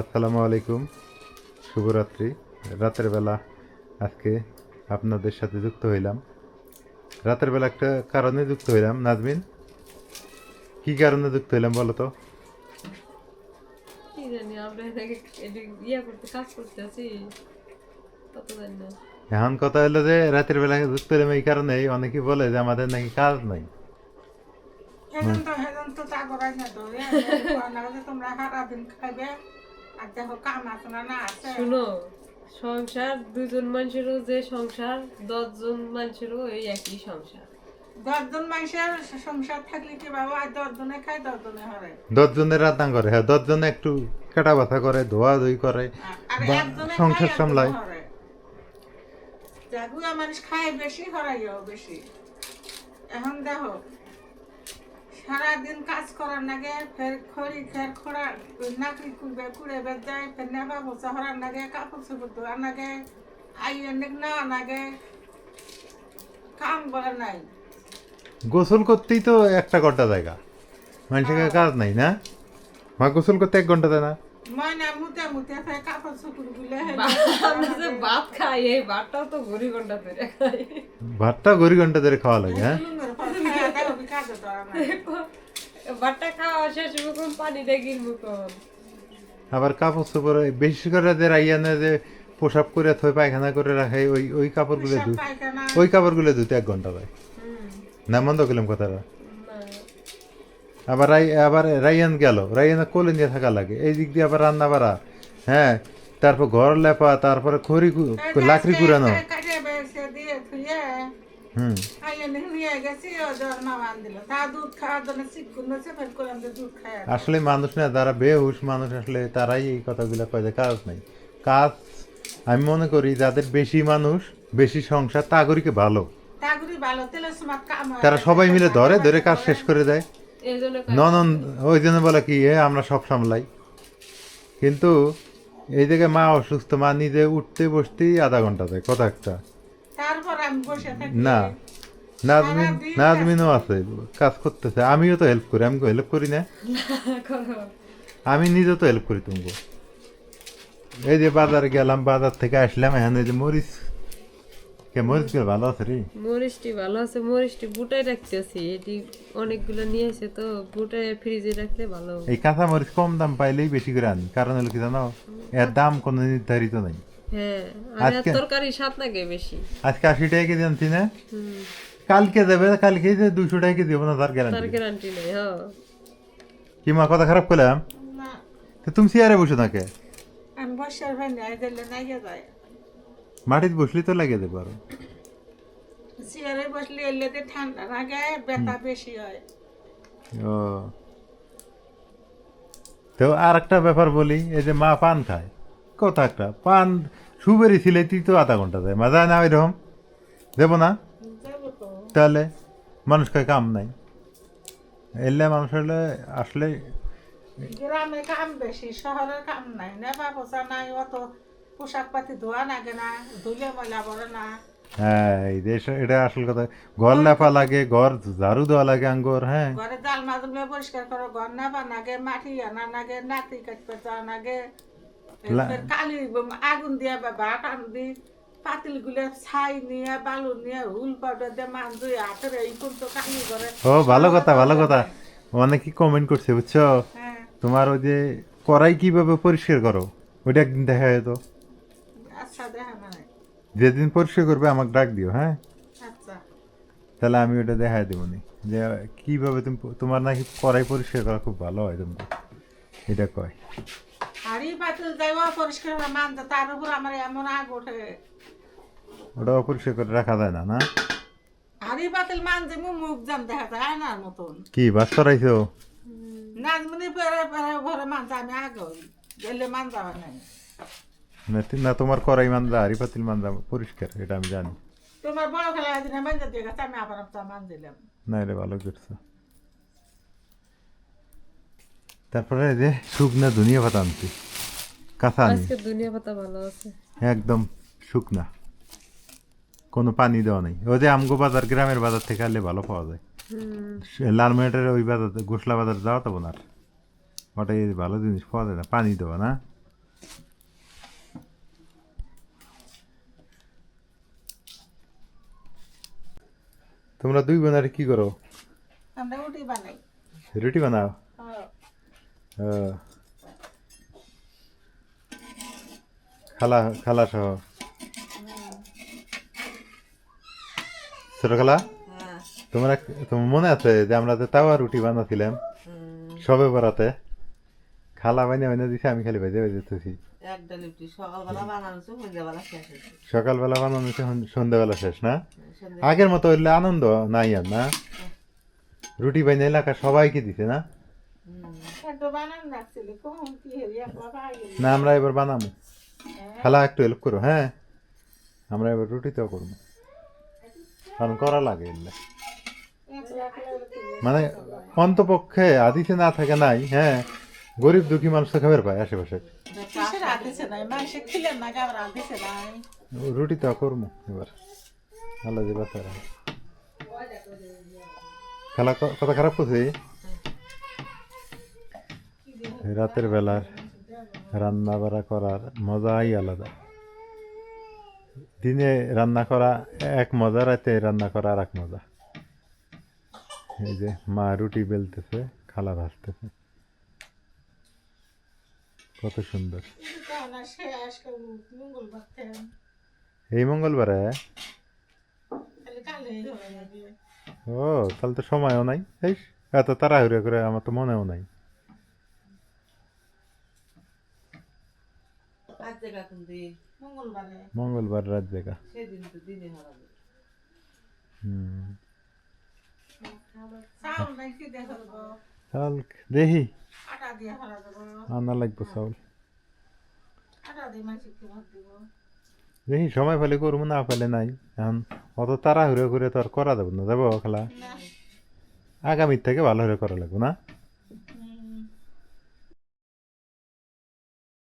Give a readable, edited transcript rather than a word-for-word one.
আসসালামু আলাইকুম, শুভরাত্রি। রাতের বেলা আজকে আপনাদের সাথে যুক্ত হইলাম। রাতের বেলা একটা কারণে যুক্ত হইলাম। নাজমিন, কি কারণে যুক্ত হইলাম বলো তো? কি জানি আমরা এটাকে ইয়া করতে কাজ করতে আছি কত জানি না। এখন কথা হলো যে রাতের বেলা যুক্ত হইলাম এই কারণে, অনেকে বলে যে আমাদের নাকি কাজ নাই। হেজন তো তা করাই না তো তোমরা সারাদিন খাইবে আর দেখো কাম আছে না আছে শুনো, সংসার দুজন মানুষেরও যে সংসার 10 জন মানুষেরও এই একই সংসার। 10 জন মানুষের সংসার থাকলে কি বাবা আর 10 জনে খায় 10 জনে হরে 10 জনের রান্না করে, হ্যাঁ 10 জনে একটু কাটা বাছা করে, ধোয়া ধুই করে, আর বা একজনে সংসার খায় সামলায়। একজনে হরে জাগুয়া মানুষ খায় বেশি হরাইও বেশি। এখন দেখো সারাদিন কাজ করার নাগে ফের খড়ি খের খোড়া নাকড়ি কুড়বে কুড়ে বেদ যায় ফের নেবা বসা হরার নাগে কাপড় চোপড় ধোয়ার নাগে আইয়ে নেওয়ার নাগে কাম বলে নাই। গোসল করতেই তো 1 ঘন্টা জায়গা, মানুষের কাজ নাই না? মা গোসল করতে 1 ঘন্টা দেয় না? ময়না মুতে মুতে ফের কাপড় চোপড় গুলে আমরা যে ভাত খাই এই ভাতটাও তো ঘড়ি ঘন্টা ধরে খাই। ভাতটা 2 ঘন্টা ধরে খাওয়া লাগে, হ্যাঁ? ভাতটা খাওয়া শেষ মুখন পানিটা গিলবো কোন। আবার কাপড় চোপড় বিশেষ করে যে রাইয়ানে যে পোশাক করে থই পায়খানা করে রাখে, ওই কাপড়গুলো ওই কাপড়গুলো ধুতে 1 ঘন্টা লাগে। না মন্দ করলাম কথাটা। আবার রাইয়ান গেল, রাইয়ানে কোলে নিয়ে থাকা লাগে, এই দিক দিয়ে আবার রান্না বাড়া, হ্যাঁ, তারপর ঘর লেপা, তারপরে লাকড়ি কুড়ানো। হুম। আসলে মানুষ না, যারা বেহুশ মানুষ আসলে তারাই এই কথাগুলো কয় যে কাজ নাই। কাজ আমি মনে করি যাদের বেশি মানুষ বেশি সংসার তাগরিকে ভালো, তারা সবাই মিলে ধরে ধরে কাজ শেষ করে দেয়। এই জন্য ননন ওই জন্য বলে কি আমরা সব সামলাই, কিন্তু এই জায়গায় মা অসুস্থ, মা নিজে উঠতে বসতেই আধা ঘন্টা যায় কথা একটা। তারপর আমি বসে থাকি না, নাজমিনও আছে, কাজ করতেছে, আমিও তো হেল্প করি। আমি হেল্প করি না? করো। আমি নিজেও তো হেল্প করি তুমি। এই যে বাজারে গেলাম, বাজার থেকে আসলাম, এখন এই যে মরিচ গুলো ভালো আছে রে। মরিচটি ভালো আছে, মরিচটি বুটাই রাখতেছি, এটি অনেকগুলো নিয়ে এসে তো বুটাই ফ্রিজে রাখলে ভালো। এই কাঁচা মরিচ কম দাম পাইলেই বেশি করে আনি, কারণ হলো কি জানো, এর দাম কোনো নির্ধারিত নাই। হ্যাঁ, আর আজকে তরকারি স্বাদ লাগে বেশি। আজকে 80 টাকা কেজি আনছি না, হুম, কালকে দেবে, কালকে 200 টাকা কেজি হবে না, তার তার গ্যারান্টি। গ্যারান্টি নেই। হ্যাঁ, কি মা কথা খারাপ করলাম? না তো তুমি চেয়ারে বসে নাকে, আমি বসার ভাই নাই দিলে নাই যায় মাটিতে বসলে তো লাগিয়ে দেবো আরো। চেয়ারে বসলে এলে ঠান্ডা লাগে ব্যথা বেশি হয়। ও, তো আর একটা ব্যাপার বলি, এই যে মা পান খায়, কথা একটা পান সুবেরি ছিলেই তো আধা ঘন্টা যায়, মা যায় না ওইরকম, দেবো না? যাবো তো তাহলে মানুষ কয় কাম নাই, এলে মানুষ হলে আসলে গ্রামে কাম বেশি, শহরের কাম নাই, নেবা পোষা নাই, অত পোশাক পাতি ধোয়া লাগে না, ধুলে ময়লা পড়ে না। হ্যাঁ, এটা আসল কথা। ঘর লেপা লাগে, ঘর ঝাড়ু দেওয়া লাগে আঙ্গর, হ্যাঁ। ঘরে ডাল মাদুলে পরিষ্কার করো, ঘর নেবা নাগে, মাটি আনা নাগে, নাতি কাটতে যাওয়া নাগে, কালি আগুন দিয়ে বা ভাত আনবি, পাতিল গুলে ছাই নিয়ে বালু নিয়ে হুল পাউডার দিয়ে মান ধুয়ে হাতের এই তো কালি করে। ও ভালো কথা, ভালো কথা। অনেকে কমেন্ট করছে বুঝছো, হ্যাঁ তোমার ওই যে কড়াই কিভাবে পরিষ্কার করো ওইটা একদিন দেখা যেত। আচ্ছা দেখা নাই যেদিন পরিষ্কার করবে আমাকে ডাক দিও, হ্যাঁ, আচ্ছা তাহলে আমি ওটা দেখাই দেবো নি যে কিভাবে তুমি, তোমার নাকি কড়াই পরিষ্কার করা খুব ভালো হয় তোমার, এটা কয়। হাড়ি পাতিল যাইও পরিষ্কার করে মানতে, তার উপর আমার এমন আগ ওঠে। ওটা অপরিষ্কার করে রাখা যায় না, না? হাড়ি পাতিল মানতে মুখ জান দেখা যায় আয়নার মতন। কি বাস করাইছো? নাজমনি পরে পরে ঘরে মানতে আমি আগ হই গেলে মান যাবে নাই। না, তোমার কড়াই মান্দা হাড়ি পাতিল মান্দা পরিষ্কার, এটা আমি জানি। তোমার বড় খেলা দিনে মানতে দিয়ে গেছে, আমি আবার মান দিলাম। না, এটা ভালো করছো। তারপরে এই যে শুকনা ধনিয়া পাতা আনছি, কাঁচা আনি, আজকে দুনিয়া পাতা ভালো আছে। একদম শুকনা, কোনো পানি দেওয়া নেই। ওই যে আমগো বাজার, গ্রামের বাজার থেকে আনলে ভালো পাওয়া যায়। লালমেটের ওই বাজার, গোসলা বাজার যাওয়া তখন আর ওটাই ভালো জিনিস পাওয়া যায় না, পানি দেওয়া না। তোমরা দুই বোনারে কি করো? আমরা রুটি বানাই। রুটি বানাও? হ্যাঁ। ও, খালা খালা সহ ছোট খালা, তোমার মনে আছে যে আমরা যে তাওয়া রুটি বানাছিলাম সবে বরাতে? খালা বানিয়ে বানিয়ে দিছে, আমি খালি ভেজে ভেজে তুছি। একটা লিপটি সকালবেলা বানানো সন্ধ্যাবেলা শেষ হয়েছে। সকালবেলা বানানো হচ্ছে, সন্ধ্যাবেলা শেষ না? আগের মতো হইলে আনন্দ নাই আর না? রুটি বানিয়ে এলাকা সবাইকে দিছে না? একটু বানান রাখছিলি, কখন কি হইল, একলা পাই গেলি। না, আমরা এবার বানাবো। খালা একটু হেল্প করো। হ্যাঁ, আমরা এবার রুটিতেও করবো, কারণ করা লাগে এলে। একলা একলা রুটি। মানে অন্তপক্ষে আদিতে না থাকে নাই। হ্যাঁ, গরিব দুঃখী মানুষ তো খাবার পায় আশেপাশে। কিসের রাত দিছে নাই, মানুষে খিলেন না, আবার রাত দিছে নাই। রুটিতেও করবো এবার, আল্লাহ যে বাচ্চারা। খেলা কথা খারাপ করছি। রাতের বেলার রান্না বাড়া করার মজাই আলাদা। দিনে রান্না করা এক মজা, রাতে রান্না করা আর এক মজা। এই যে মা রুটি বেলতেছে, খালা ভাজতেছে, কত সুন্দর। তখন আর শেষ মঙ্গলবার থেকে এই মঙ্গলবারে? খালি কালে হয়ে যাবে। ও, তাহলে তো সময়ও নাই। এই এত তাড়াহুড়ো করে আমার তো মনেও নাই। আজ জায়গা কিন্তু মঙ্গলবারে মঙ্গলবার রাত জায়গা। সেদিন তো দিনে হারাবে। হুম, চাউল নাই কি দেখো গো, চাল দেখি আটা দিয়ে হারা দেবো, আনা লাগবো চাউল। আটা দিয়ে মাছি কি ভাত দিব। দেখি সময় পেলে করবো, না পেলে নাই। এখন অত তাড়াহুড়ো করে তো আর করা যাবে না, যাবো খেলা। না আগামীর থেকে ভালো করে করা লাগবে না?